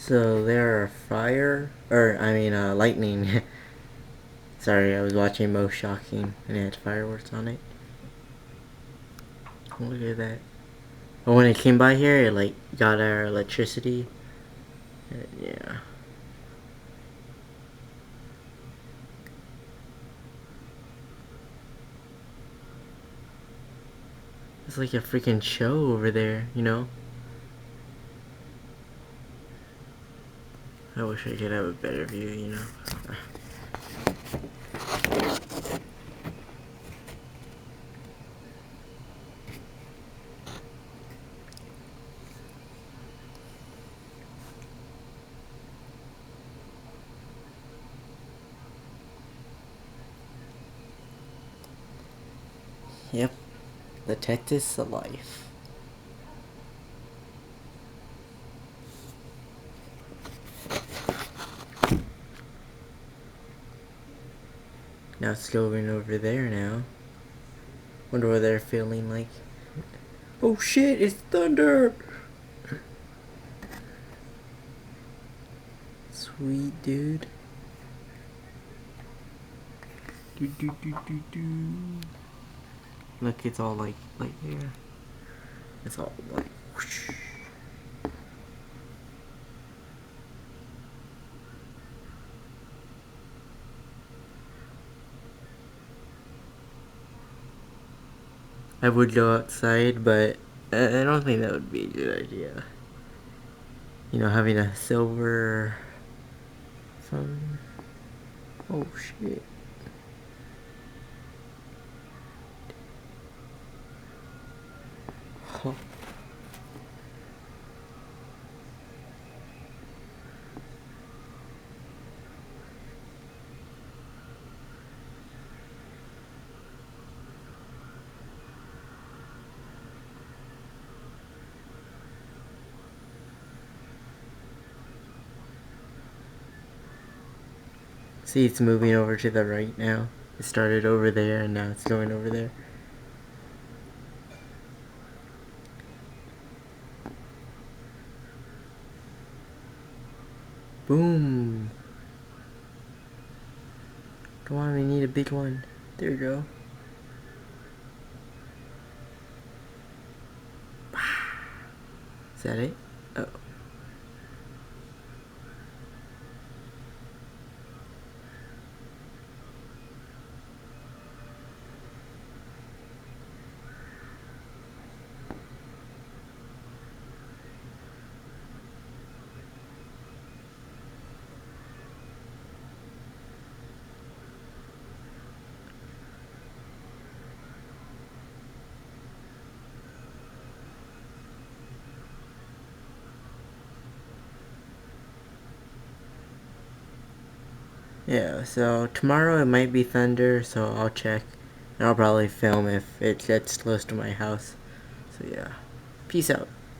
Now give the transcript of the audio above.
So there are lightning. Sorry, I was watching Most Shocking and it had fireworks on it. Look at that. But when it came by here, it like got our electricity. Yeah. It's like a freaking show over there, you know? I wish I could have a better view, you know? Yep. The Texas of life. Now it's going over there now. Wonder what they're feeling like. Oh shit, it's thunder! Sweet dude. Look, it's all like there. It's all like whoosh. I would go outside, but I don't think that would be a good idea. You know, having a silver sun. Oh shit. Oh. See, it's moving over to the right now. It started over there and now it's going over there. Boom. Come on, we need a big one. There you go. Is that it? Oh. Yeah, so tomorrow it might be thunder, so I'll check. And I'll probably film if it gets close to my house. So yeah. Peace out.